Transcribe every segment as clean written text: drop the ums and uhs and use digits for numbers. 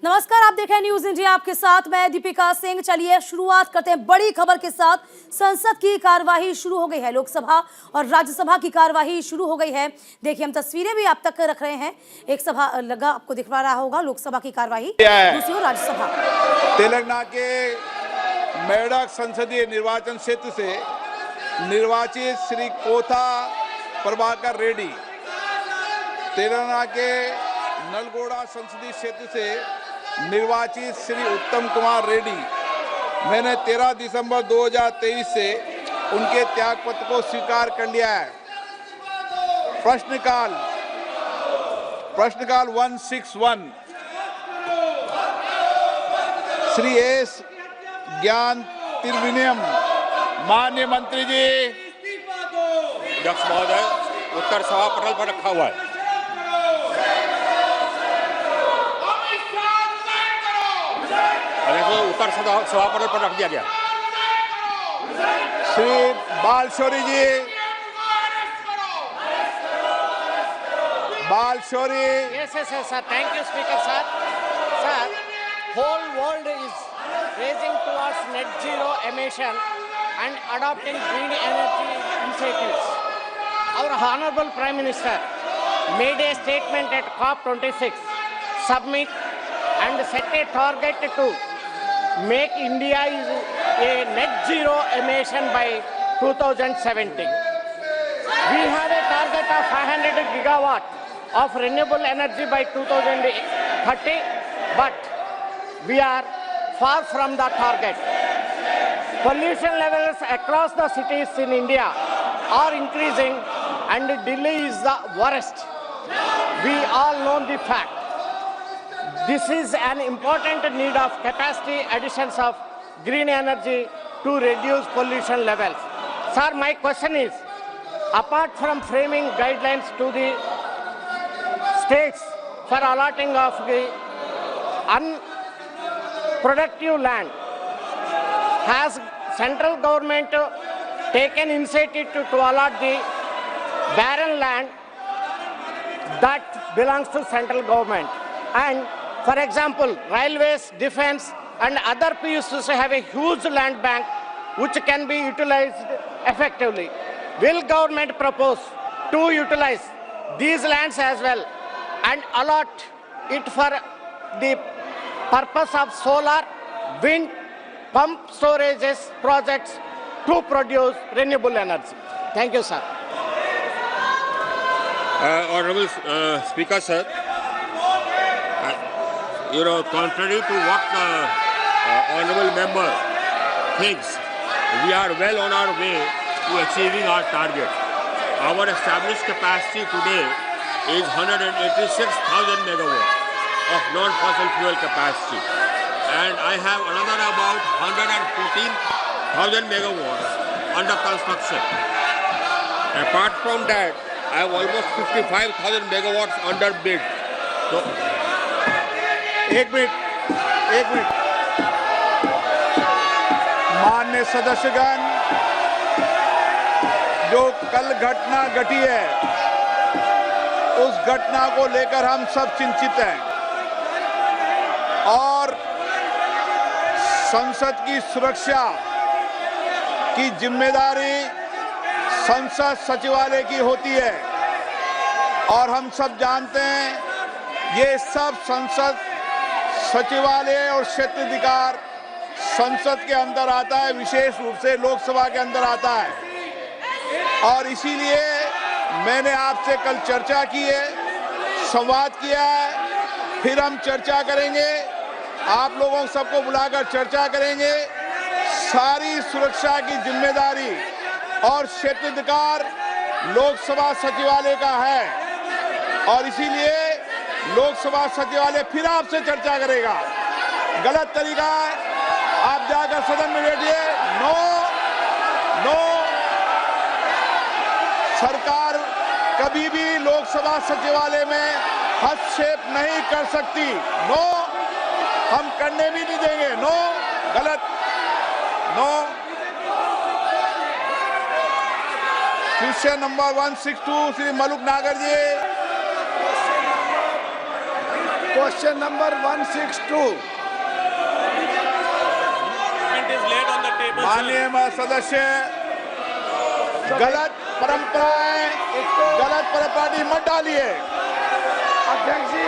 नमस्कार, आप देख रहे हैं न्यूज इंडिया, आपके साथ मैं दीपिका सिंह। चलिए शुरुआत करते हैं बड़ी खबर के साथ। संसद की कार्यवाही शुरू हो गई है। लोकसभा और राज्यसभा की कार्यवाही शुरू हो गई है। देखिए, हम तस्वीरें भी आप तक रख रहे हैं। एक सभा लगा, आपको दिख रहा होगा लोकसभा की कार्यवाही, दूसरी ओर राज्यसभा। तेलंगाना के मेडक संसदीय निर्वाचन क्षेत्र से निर्वाचित श्री कोथा प्रभाकर रेड्डी, तेलंगाना के नलगोड़ा संसदीय क्षेत्र से निर्वाचित श्री उत्तम कुमार रेड्डी, मैंने 13 दिसंबर 2023 से उनके त्यागपत्र को स्वीकार कर लिया है। प्रश्नकाल 161 श्री एस ज्ञान तिरुविनयम। माननीय मंत्री जी। अध्यक्ष महोदय, उत्तर सभा पटल पर रखा हुआ है। उत्तर सभा पटल पर रख दिया गया। श्री बालशौरी जी, बालशौरी। Yes, sir. Thank you, Speaker, sir. Sir, whole world is racing towards net zero emission and adopting green energy initiatives. Our Honorable Prime Minister made a statement at COP26 summit and set a target to make India is a net zero emission by 2070. We have a target of 500 gigawatt of renewable energy by 2030, but we are far from the target. Pollution levels across the cities in India are increasing and Delhi is the worst. We all know the fact. This is an important need of capacity additions of green energy to reduce pollution levels. Sir, my question is, apart from framing guidelines to the states for allotting of the unproductive land, has central government taken initiative to allot the barren land that belongs to central government? And for example, railways, defense and other PUCs have a huge land bank which can be utilized effectively. Will government propose to utilize these lands as well and allot it for the purpose of solar, wind, pump storages projects to produce renewable energy? Thank you, sir. Honorable Speaker, sir, contrary to what the honorable member thinks, we are well on our way to achieving our target. Our established capacity today is 186,000 megawatts of non-fossil fuel capacity, and I have another about 114,000 megawatts under construction. Apart from that, I have almost 55,000 megawatts under bid. So, एक minute माननीय सदस्यगण, जो कल घटना घटी है उस घटना को लेकर हम सब चिंतित हैं और संसद की सुरक्षा की जिम्मेदारी संसद सचिवालय की होती है और हम सब जानते हैं ये सब संसद सचिवालय और क्षेत्राधिकार संसद के अंदर आता है, विशेष रूप से लोकसभा के अंदर आता है। और इसीलिए मैंने आपसे कल चर्चा की है, संवाद किया है, फिर हम चर्चा करेंगे, आप लोगों सबको बुलाकर चर्चा करेंगे। सारी सुरक्षा की जिम्मेदारी और क्षेत्राधिकार लोकसभा सचिवालय का है और इसीलिए लोकसभा सचिवालय फिर आपसे चर्चा करेगा। गलत तरीका है, आप जाकर सदन में बैठिए। नो, सरकार कभी भी लोकसभा सचिवालय में हस्तक्षेप नहीं कर सकती। नो, हम करने भी नहीं देंगे। नो, गलत। No. Question number 162 Shri Maluk Nagar ji. Question number 162. माननीय सदस्य, गलत परंपराएं, गलत पार्टी मत डालिए। अध्यक्ष जी,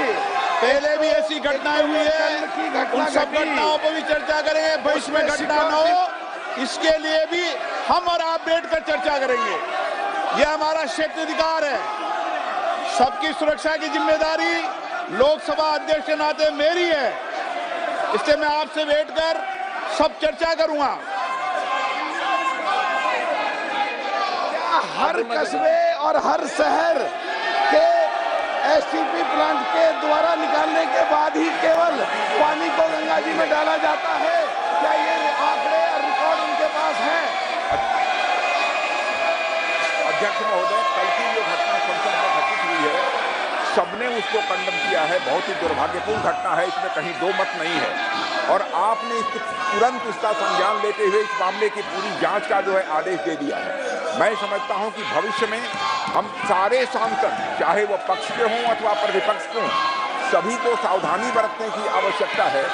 पहले भी ऐसी घटनाएं हुई है, कल की घटना उन सब घटी। घटनाओं पर भी चर्चा करेंगे। भविष्य में घटना न हो, इसके लिए भी हम और आप बैठकर चर्चा करेंगे। यह हमारा क्षेत्राधिकार है। सबकी सुरक्षा की जिम्मेदारी लोकसभा अध्यक्ष के नाते मेरी है, इसलिए मैं आपसे बैठकर सब चर्चा करूंगा। हर कस्बे और हर शहर के एसटीपी प्लांट के द्वारा निकालने के बाद ही केवल पानी को गंगा जी में डाला जाता है? क्या ये आंकड़े और रिकॉर्ड उनके पास है? अध्यक्ष महोदय, कल की जो घटना संसद में घटित हुई है, सबने उसको कंडम किया है। बहुत ही दुर्भाग्यपूर्ण घटना है, इसमें कहीं दो मत नहीं है। और आपने तुरंत इसका संज्ञान लेते हुए इस मामले की पूरी जांच का जो है आदेश दे दिया है। मैं समझता हूं कि भविष्य में हम सारे सांसद, चाहे वो पक्ष के हों अथवा प्रतिपक्ष के हों, सभी को सावधानी बरतने की आवश्यकता है,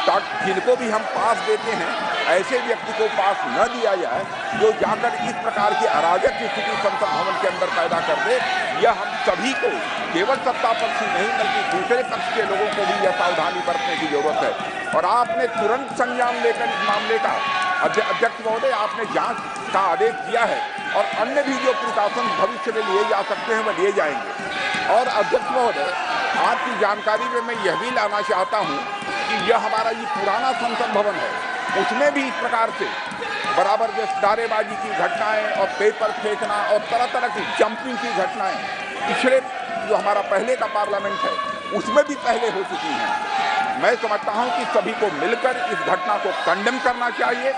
ताकि जिनको भी हम पास देते हैं ऐसे व्यक्ति को पास न दिया जाए जो जाकर इस प्रकार की अराजक स्थिति संसद भवन के अंदर पैदा कर दे। यह हम सभी को, केवल सत्ता पक्ष ही नहीं बल्कि दूसरे पक्ष के लोगों को भी यह सावधानी बरतने की जरूरत है। और आपने तुरंत संज्ञान लेकर इस मामले का, अध्यक्ष महोदय, आपने जांच का आदेश दिया है और अन्य भी जो प्रिकॉशन भविष्य में लिए जा सकते हैं वह लिए जाएंगे। और अध्यक्ष महोदय, आपकी जानकारी में मैं यह भी लाना चाहता हूं कि यह हमारा ये पुराना संसद भवन है, उसमें भी इस प्रकार से बराबर जैसे नारेबाजी की घटनाएं और पेपर फेंकना और तरह तरह की जंपिंग की घटनाएं पिछले जो हमारा पहले का पार्लियामेंट है उसमें भी पहले हो चुकी हैं। मैं समझता हूं कि सभी को मिलकर इस घटना को कंडेम करना चाहिए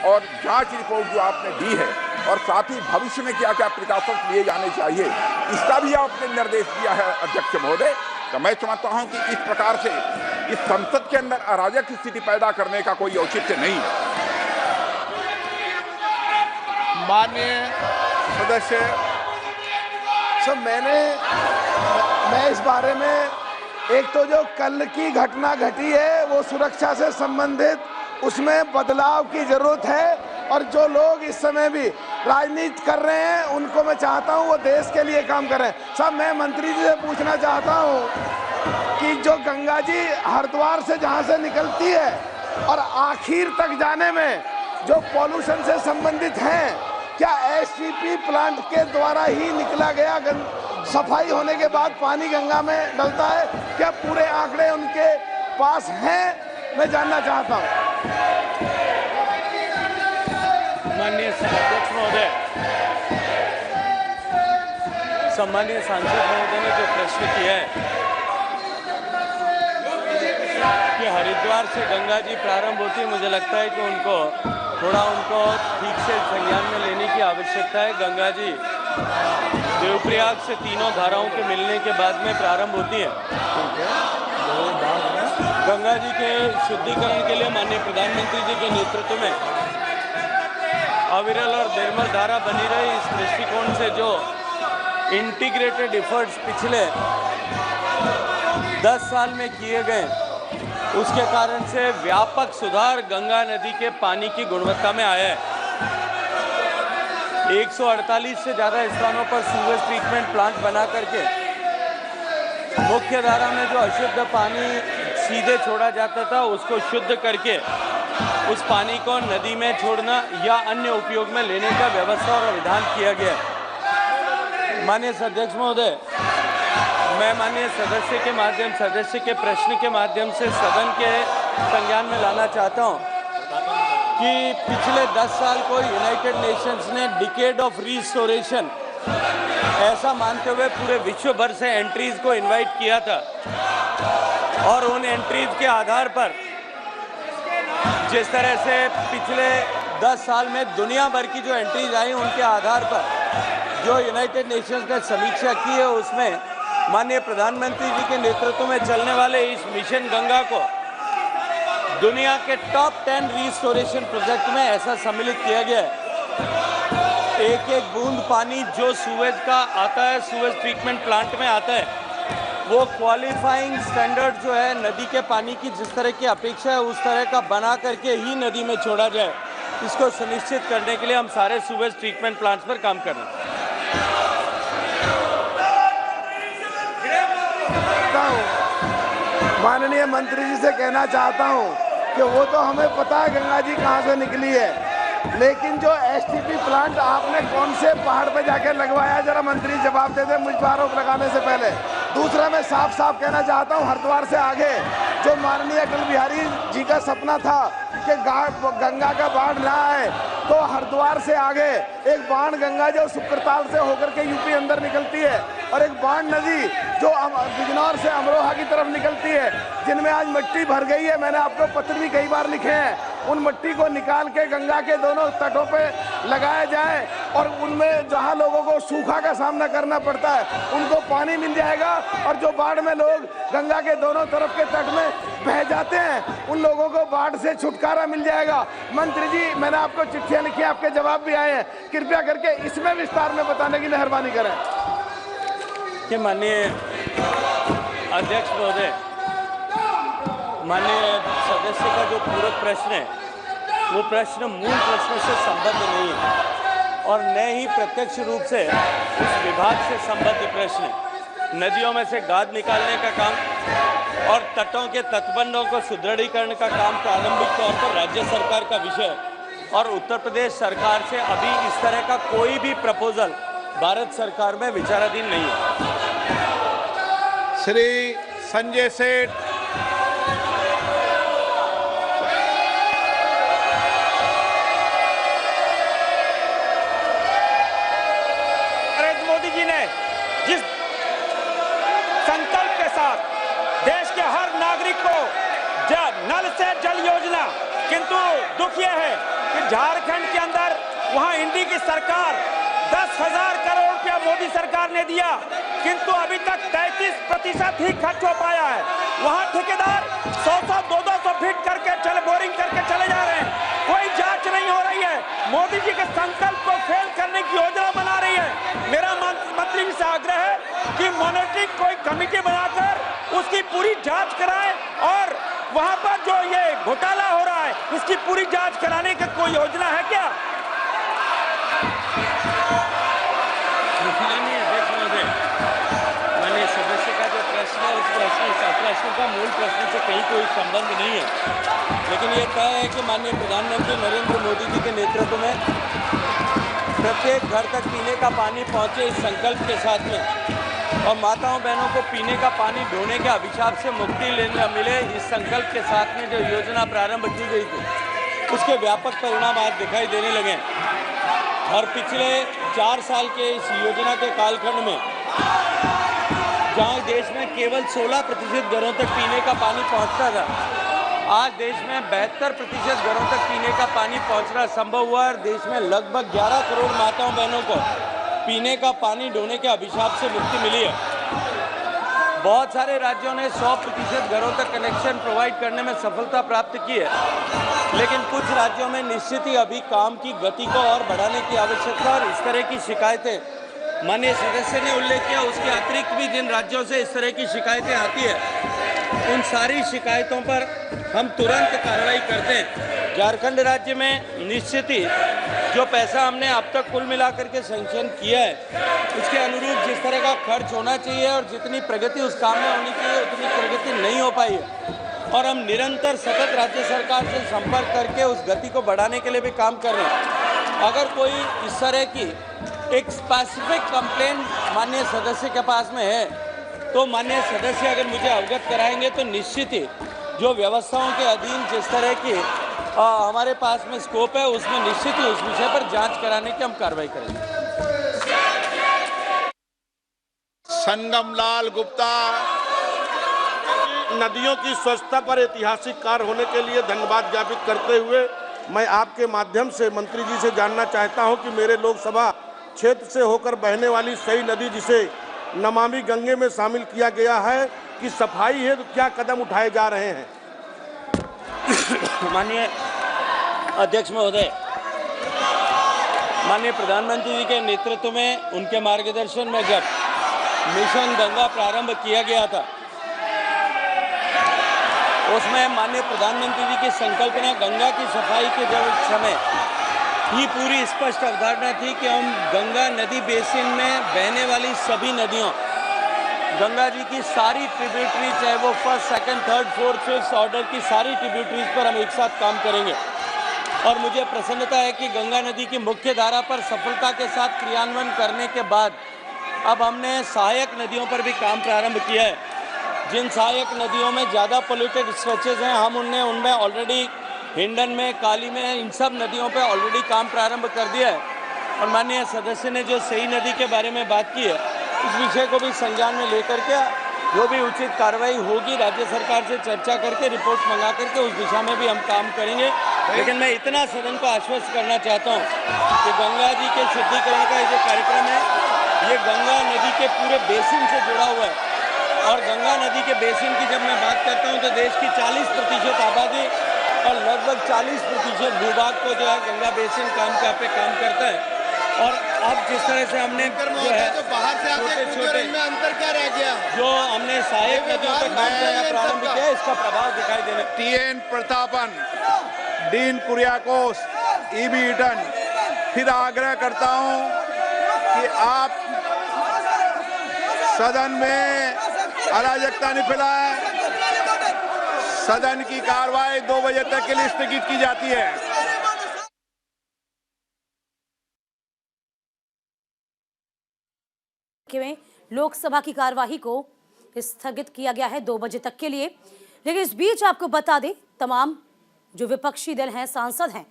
और जांच रिपोर्ट जो आपने दी है और साथ ही भविष्य में क्या क्या प्रिकॉशंस लिए जाने चाहिए इसका भी आपने निर्देश दिया है अध्यक्ष महोदय। तो मैं समझता हूं कि इस प्रकार से इस संसद के अंदर अराजक स्थिति पैदा करने का कोई औचित्य नहीं है। माननीय सदस्य, सब मैं इस बारे में, एक तो जो कल की घटना घटी है वो सुरक्षा से संबंधित, उसमें बदलाव की जरूरत है। और जो लोग इस समय भी राजनीति कर रहे हैं उनको मैं चाहता हूं वो देश के लिए काम करें। साहब, मैं मंत्री जी से पूछना चाहता हूं कि जो गंगा जी हरिद्वार से जहां से निकलती है और आखिर तक जाने में जो पॉल्यूशन से संबंधित हैं, क्या एसटीपी प्लांट के द्वारा ही निकला गया सफाई होने के बाद पानी गंगा में डलता है? क्या पूरे आंकड़े उनके पास हैं? मैं जानना चाहता हूं। माननीय अध्यक्ष महोदय, सम्मानीय सांसद महोदय ने जो प्रश्न किया है कि हरिद्वार से गंगा जी प्रारंभ होती है, मुझे लगता है कि उनको ठीक से संज्ञान में लेने की आवश्यकता है। गंगा जी देवप्रयाग से तीनों धाराओं के मिलने के बाद में प्रारंभ होती है। गंगा जी के शुद्धिकरण के लिए माननीय प्रधानमंत्री जी के नेतृत्व में अविरल और निर्मल धारा बनी रही। इस दृष्टिकोण से जो इंटीग्रेटेड एफर्ट्स पिछले 10 साल में किए गए, उसके कारण से व्यापक सुधार गंगा नदी के पानी की गुणवत्ता में आया है। 148 से ज़्यादा स्थानों पर सीवेज ट्रीटमेंट प्लांट बना करके मुख्य धारा में जो अशुद्ध पानी सीधे छोड़ा जाता था उसको शुद्ध करके उस पानी को नदी में छोड़ना या अन्य उपयोग में लेने का व्यवस्था और विधान किया गया। माननीय अध्यक्ष महोदय, मैं माननीय सदस्य के प्रश्न के माध्यम से सदन के संज्ञान में लाना चाहता हूं कि पिछले 10 साल को यूनाइटेड नेशंस ने डिकेड ऑफ रिस्टोरेशन ऐसा मानते हुए पूरे विश्व भर से एंट्रीज को इनवाइट किया था और उन एंट्रीज के आधार पर जिस तरह से पिछले 10 साल में दुनिया भर की जो एंट्रीज आई उनके आधार पर जो यूनाइटेड नेशंस ने समीक्षा की है उसमें माननीय प्रधानमंत्री जी के नेतृत्व में चलने वाले इस मिशन गंगा को दुनिया के टॉप 10 रिस्टोरेशन प्रोजेक्ट में ऐसा सम्मिलित किया गया है। एक एक बूंद पानी जो सूवेज का आता है, सूवेज ट्रीटमेंट प्लांट में आता है, वो क्वालिफाइंग स्टैंडर्ड जो है नदी के पानी की जिस तरह की अपेक्षा है उस तरह का बना करके ही नदी में छोड़ा जाए, इसको सुनिश्चित करने के लिए हम सारे सूवेज ट्रीटमेंट प्लांट्स पर काम कर रहे हैं। माननीय मंत्री जी से कहना चाहता हूं कि वो तो हमें पता है गंगा जी कहां से निकली है, लेकिन जो एसटीपी प्लांट आपने कौन से पहाड़ पे जाके लगवाया, जरा मंत्री जवाब दे दे मुझ पर आरोप लगाने से पहले। दूसरा, मैं साफ साफ कहना चाहता हूं, हरिद्वार से आगे जो माननीय अटल बिहारी जी का सपना था कि गंगा का बाढ़ ना आए, तो हरिद्वार से आगे एक बाण गंगा जो सुक्रताल से होकर के यूपी अंदर निकलती है और एक बाण नदी जो बिजनौर से अमरोहा की तरफ निकलती है, जिनमें आज मिट्टी भर गई है। मैंने आपको पत्र भी कई बार लिखे हैं, उन मिट्टी को निकाल के गंगा के दोनों तटों पे लगाया जाए और उनमें जहां लोगों को सूखा का सामना करना पड़ता है उनको पानी मिल जाएगा, और जो बाढ़ में लोग गंगा के दोनों तरफ के तट में बह जाते हैं उन लोगों को बाढ़ से छुटकारा मिल जाएगा। मंत्री जी, मैंने आपको चिट्ठियां लिखी, आपके जवाब भी आए हैं, कृपया करके इसमें विस्तार में बताने की मेहरबानी करें। कि माननीय अध्यक्ष महोदय, माननीय सदस्य का जो पूरक प्रश्न है वो प्रश्न मूल प्रश्न से संबद्ध नहीं है और न ही प्रत्यक्ष रूप से उस विभाग से संबद्ध प्रश्न है। नदियों में से गाद निकालने का काम और तटों के तटबंधों को सुदृढ़ीकरण का काम प्रारंभिक तौर पर राज्य सरकार का विषय है और उत्तर प्रदेश सरकार से अभी इस तरह का कोई भी प्रपोजल भारत सरकार में विचाराधीन नहीं है। श्री संजय सेठ। नरेंद्र मोदी जी ने जिस संकल्प के साथ देश के हर नागरिक को नल से जल योजना, किंतु दुख यह है कि झारखंड के अंदर वहां इंडी की सरकार 10,000 करोड़ रुपया मोदी सरकार ने दिया, किंतु अभी तक 33% ही खर्च हो पाया है। वहां ठेकेदार 100-200 फीट करके बोरिंग करके चले जा रहे हैं, कोई जांच नहीं हो रही है। मोदी जी के संकल्प को फेल करने की योजना बना रही है। मेरा मंत्री जी से आग्रह है कि मॉनिटरिंग कोई कमेटी बनाकर उसकी पूरी जांच कराएं और वहां पर जो ये घोटाला हो रहा है इसकी पूरी जांच कराने की कोई योजना है क्या? माननीय सदस्य का जो प्रश्न है उस प्रश्न का मूल प्रश्न से कहीं कोई संबंध नहीं है, लेकिन ये तय है कि माननीय प्रधानमंत्री नरेंद्र मोदी जी के नेतृत्व में प्रत्येक घर तक पीने का पानी पहुंचे इस संकल्प के साथ में और माताओं बहनों को पीने का पानी ढोने के अभिशाप से मुक्ति मिले, इस संकल्प के साथ में जो योजना प्रारंभ की गई थी उसके व्यापक परिणाम आज दिखाई देने लगे और पिछले 4 साल के इस योजना के कालखंड में जहां देश में केवल 16% घरों तक पीने का पानी पहुंचता था, आज देश में 72% घरों तक पीने का पानी पहुंचना संभव हुआ और देश में लगभग 11 करोड़ माताओं बहनों को पीने का पानी ढोने के अभिशाप से मुक्ति मिली है। बहुत सारे राज्यों ने 100% घरों तक कनेक्शन प्रोवाइड करने में सफलता प्राप्त की है, लेकिन कुछ राज्यों में निश्चित ही अभी काम की गति को और बढ़ाने की आवश्यकता और इस तरह की शिकायतें माननीय सदस्य ने उल्लेख किया, उसके अतिरिक्त भी जिन राज्यों से इस तरह की शिकायतें आती है उन सारी शिकायतों पर हम तुरंत कार्रवाई करते हैं। झारखंड राज्य में निश्चित ही जो पैसा हमने अब तक कुल मिलाकर के सैंक्शन किया है उसके अनुरूप जिस तरह का खर्च होना चाहिए और जितनी प्रगति उस काम में होनी चाहिए उतनी प्रगति नहीं हो पाई है और हम निरंतर सतत राज्य सरकार से संपर्क करके उस गति को बढ़ाने के लिए भी काम कर रहे हैं। अगर कोई इस तरह की एक स्पेसिफिक कंप्लेंट माननीय सदस्य के पास में है तो माननीय सदस्य अगर मुझे अवगत कराएंगे तो निश्चित ही जो व्यवस्थाओं के अधीन जिस तरह की हमारे पास में स्कोप है उसमें निश्चित ही उस विषय पर जांच कराने की हम कार्रवाई करेंगे। संगमलाल गुप्ता। नदियों की स्वच्छता पर ऐतिहासिक कार्य होने के लिए धन्यवाद ज्ञापित करते हुए मैं आपके माध्यम से मंत्री जी से जानना चाहता हूं कि मेरे लोकसभा क्षेत्र से होकर बहने वाली सई नदी जिसे नमामि गंगे में शामिल किया गया है कि सफाई है तो क्या कदम उठाए जा रहे हैं? माननीय अध्यक्ष महोदय, माननीय प्रधानमंत्री जी के नेतृत्व में उनके मार्गदर्शन में जब मिशन गंगा प्रारंभ किया गया था, उसमें माननीय प्रधानमंत्री जी की संकल्पना गंगा की सफाई के जब समय ही पूरी स्पष्ट अवधारणा थी कि हम गंगा नदी बेसिन में बहने वाली सभी नदियों, गंगा जी की सारी ट्रिब्यूटरी, चाहे वो first, second, third, fourth, fifth order की सारी ट्रिब्यूटरीज पर हम एक साथ काम करेंगे। और मुझे प्रसन्नता है कि गंगा नदी की मुख्य धारा पर सफलता के साथ क्रियान्वयन करने के बाद अब हमने सहायक नदियों पर भी काम प्रारंभ किया है। जिन सहायक नदियों में ज़्यादा पोल्यूटेड स्ट्रेचेज हैं, हम उनमें ऑलरेडी हिंडन में, काली में, इन सब नदियों पर ऑलरेडी काम प्रारंभ कर दिया है। और माननीय सदस्य ने जो सही नदी के बारे में बात की है, इस विषय को भी संज्ञान में लेकर के जो भी उचित कार्रवाई होगी राज्य सरकार से चर्चा करके रिपोर्ट मंगा करके उस दिशा में भी हम काम करेंगे। लेकिन मैं इतना सदन को आश्वस्त करना चाहता हूँ कि गंगा जी के शुद्धिकरण का ये जो कार्यक्रम है, ये गंगा नदी के पूरे बेसिन से जुड़ा हुआ है। और गंगा नदी के बेसिन की जब मैं बात करता हूँ तो देश की 40% आबादी और लगभग 40% भूभाग को जो है गंगा बेसिन काम करता है। और अब जिस तरह से हमने जो है छोटे में अंतर क्या रह गया, जो हमने सहायक नदियों पर काम करना प्रारंभ किया, इसका प्रभाव दिखाई देने। TN प्रतापन, डीन कुरियाकोस, EB ईटन, फिर आग्रह करता हूं कि आप सदन में अराजकता नहीं फैलाएं। सदन की कार्रवाई 2 बजे तक के लिए स्थगित की जाती है। में लोकसभा की कार्यवाही को स्थगित किया गया है 2 बजे तक के लिए। लेकिन इस बीच आपको बता दें, तमाम जो विपक्षी दल हैं, सांसद हैं,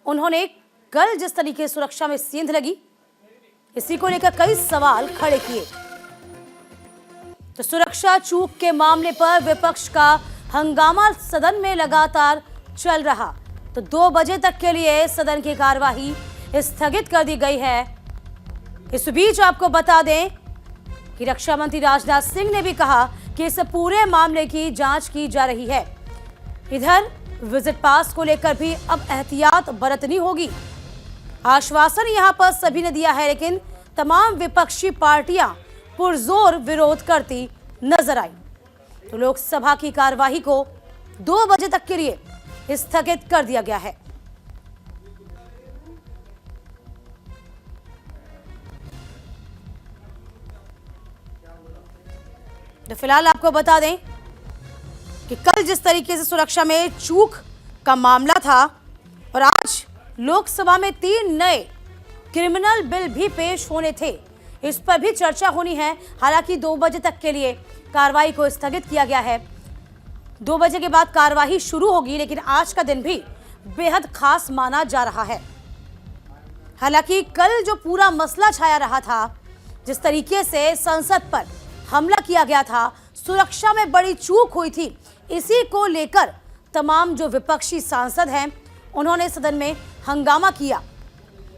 उन्होंने कल जिस तरीके से सुरक्षा में सेंध लगी, इसी को लेकर कई सवाल खड़े किए। तो सुरक्षा चूक के मामले पर विपक्ष का हंगामा सदन में लगातार चल रहा, तो 2 बजे तक के लिए सदन की कार्यवाही स्थगित कर दी गई है। इस बीच आपको बता दें कि रक्षा मंत्री राजनाथ सिंह ने भी कहा कि इस पूरे मामले की जांच की जा रही है। इधर विजिट पास को लेकर भी अब एहतियात बरतनी होगी। आश्वासन यहां पर सभी ने दिया है, लेकिन तमाम विपक्षी पार्टियां पुरजोर विरोध करती नजर आई। तो लोकसभा की कार्यवाही को 2 बजे तक के लिए स्थगित कर दिया गया है। तो फिलहाल आपको बता दें कि कल जिस तरीके से सुरक्षा में चूक का मामला था और आज लोकसभा में 3 नए क्रिमिनल बिल भी पेश होने थे, इस पर भी चर्चा होनी है। हालांकि 2 बजे तक के लिए कार्रवाई को स्थगित किया गया है। 2 बजे के बाद कार्रवाई शुरू होगी, लेकिन आज का दिन भी बेहद खास माना जा रहा है। हालांकि कल जो पूरा मसला छाया रहा था, जिस तरीके से संसद पर हमला किया गया था, सुरक्षा में बड़ी चूक हुई थी, इसी को लेकर तमाम जो विपक्षी सांसद हैं उन्होंने सदन में हंगामा किया।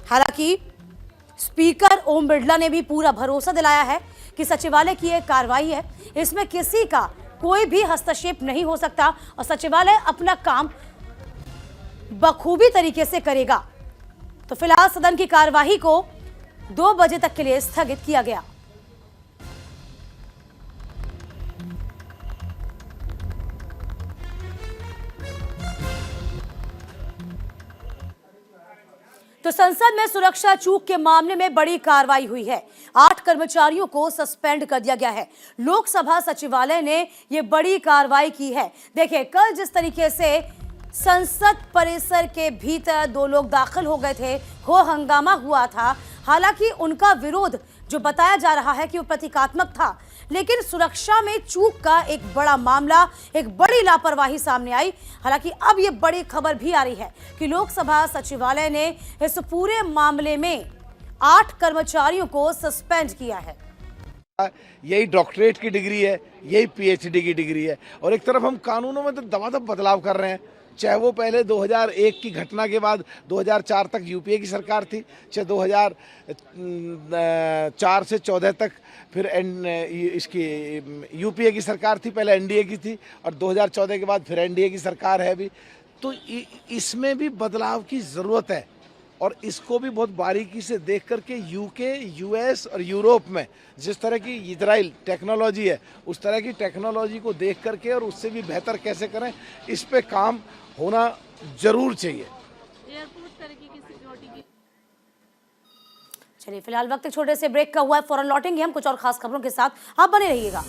हालांकि स्पीकर ओम बिरला ने भी पूरा भरोसा दिलाया है कि सचिवालय की एक कार्रवाई है, इसमें किसी का कोई भी हस्तक्षेप नहीं हो सकता और सचिवालय अपना काम बखूबी तरीके से करेगा। तो फिलहाल सदन की कार्यवाही को 2 बजे तक के लिए स्थगित किया गया। तो संसद में सुरक्षा चूक के मामले में बड़ी कार्रवाई हुई है। 8 कर्मचारियों को सस्पेंड कर दिया गया है। लोकसभा सचिवालय ने यह बड़ी कार्रवाई की है। देखिए, कल जिस तरीके से संसद परिसर के भीतर 2 लोग दाखिल हो गए थे, हो हंगामा हुआ था। हालांकि उनका विरोध जो बताया जा रहा है कि वो प्रतीकात्मक था, लेकिन सुरक्षा में चूक का एक बड़ा मामला, एक बड़ी लापरवाही सामने आई। हालांकि अब ये बड़ी खबर भी आ रही है कि लोकसभा सचिवालय ने इस पूरे मामले में 8 कर्मचारियों को सस्पेंड किया है। यही डॉक्टरेट की डिग्री है, यही PhD की डिग्री है, और एक तरफ हम कानूनों में तो दबादब बदलाव कर रहे हैं। चाहे वो पहले 2001 की घटना के बाद 2004 तक UPA की सरकार थी, चाहे 2004 से 14 तक फिर इसकी UPA की सरकार थी, पहले NDA की थी, और 2014 के बाद फिर NDA की सरकार है अभी। तो इसमें भी बदलाव की ज़रूरत है। और इसको भी बहुत बारीकी से देख करके यूके, यूएस और यूरोप में जिस तरह की इजराइल टेक्नोलॉजी है उस तरह की टेक्नोलॉजी को देख करके और उससे भी बेहतर कैसे करें इस पे काम होना जरूर चाहिए। चलिए फिलहाल वक्त एक छोटे से ब्रेक का हुआ है, फौरन लौटेंगे हम कुछ और खास खबरों के साथ, आप बने रहिएगा।